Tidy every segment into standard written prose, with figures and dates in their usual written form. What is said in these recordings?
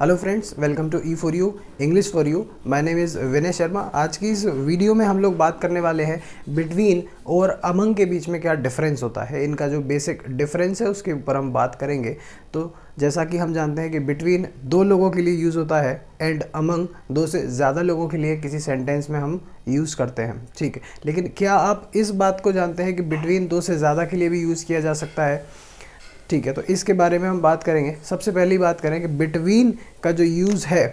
Hello friends, welcome to E for you English for you. My name is Vinay Sharma. आज की इस video में हम लोग बात करने वाले हैं बिटवीन और अमंग के बीच में क्या डिफरेंस होता है। इनका जो बेसिक डिफरेंस है उसके ऊपर हम बात करेंगे। तो जैसा कि हम जानते हैं कि बिटवीन दो लोगों के लिए यूज़ होता है एंड अमंग दो से ज़्यादा लोगों के लिए किसी सेंटेंस में हम यूज़ करते हैं, ठीक है। लेकिन क्या आप इस बात को जानते हैं कि बिटवीन दो से ज़्यादा के लिए भी यूज़ किया जा सकता है? ठीक है, तो इसके बारे में हम बात करेंगे। सबसे पहली बात करें कि बिटवीन का जो यूज़ है,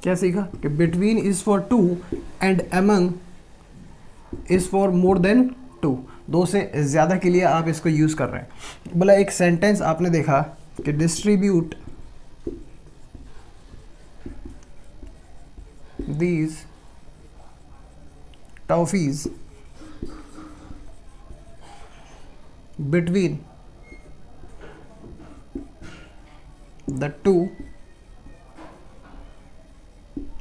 क्या सीखा कि between is for two and among is for more than two. दो से ज़्यादा के लिए आप इसको यूज़ कर रहे हैं। बोला एक सेंटेंस आपने देखा कि distribute these toffees between the two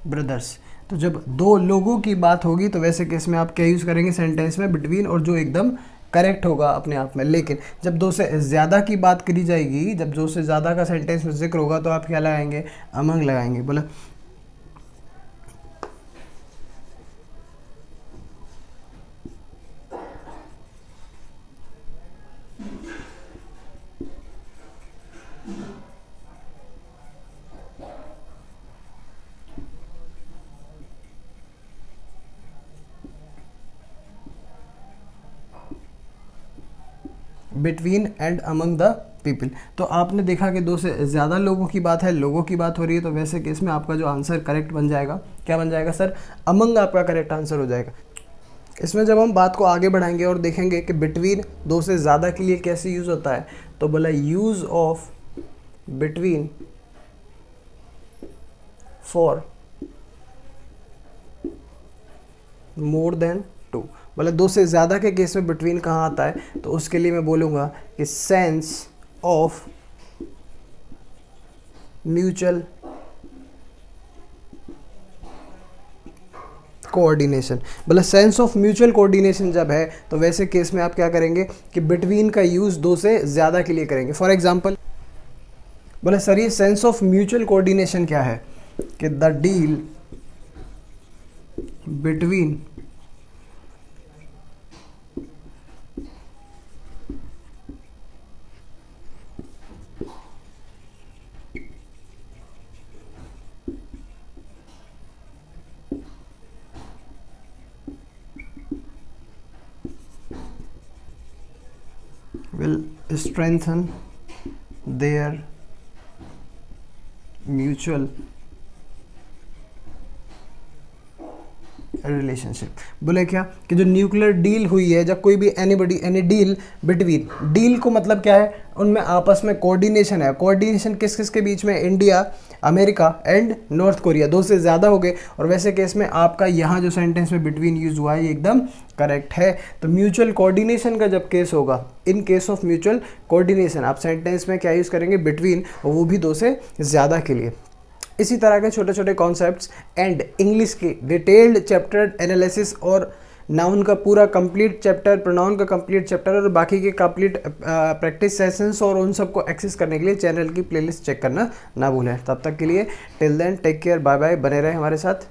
brothers. तो जब दो लोगों की बात होगी तो वैसे केस में आप क्या यूज़ करेंगे सेंटेंस में? बिटवीन, और जो एकदम करेक्ट होगा अपने आप में। लेकिन जब दो से ज़्यादा की बात करी जाएगी, जब दो से ज़्यादा का सेंटेंस में जिक्र होगा तो आप क्या लगाएंगे? अमंग लगाएंगे। बोला between and among the people. तो आपने देखा कि दो से ज़्यादा लोगों की बात है, लोगों की बात हो रही है, तो वैसे केस में आपका जो आंसर करेक्ट बन जाएगा, क्या बन जाएगा सर? अमंग आपका करेक्ट आंसर हो जाएगा। इसमें जब हम बात को आगे बढ़ाएंगे और देखेंगे कि बिटवीन दो से ज़्यादा के लिए कैसे यूज़ होता है, तो बोला use of between for more than two. मतलब दो से ज़्यादा के केस में बिटवीन कहाँ आता है, तो उसके लिए मैं बोलूँगा कि सेंस ऑफ म्यूचुअल कोऑर्डिनेशन। मतलब सेंस ऑफ म्यूचुअल कोऑर्डिनेशन जब है तो वैसे केस में आप क्या करेंगे कि बिटवीन का यूज़ दो से ज़्यादा के लिए करेंगे। फॉर एग्जाम्पल बोले सर ये सेंस ऑफ म्यूचुअल कोऑर्डिनेशन क्या है? कि the deal between will strengthen their mutual relationship. बोले क्या कि जो न्यूक्लियर डील हुई है, जब कोई भी एनी डील बिटवीन, डील को मतलब क्या है? उनमें आपस में कोऑर्डिनेशन है। कोऑर्डिनेशन किस किस के बीच में? India, America and north Korea. दो से ज़्यादा हो गए, और वैसे केस में आपका यहाँ जो सेंटेंस में बिटवीन यूज़ हुआ है ये एकदम करेक्ट है। तो म्यूचुअल कोऑर्डिनेशन का जब केस होगा, in case of mutual coordination आप सेंटेंस में क्या यूज़ करेंगे? बिटवीन, और वो भी दो से ज़्यादा के लिए। इसी तरह के छोटे छोटे कॉन्सेप्ट्स एंड इंग्लिश की डिटेल्ड चैप्टर एनालिसिस और नाउन का पूरा कंप्लीट चैप्टर, प्रोनाउन का कंप्लीट चैप्टर और बाकी के कंप्लीट प्रैक्टिस सेशंस और उन सबको एक्सेस करने के लिए चैनल की प्लेलिस्ट चेक करना ना भूलें। तब तक के लिए till then take care, bye bye, बने रहे हमारे साथ।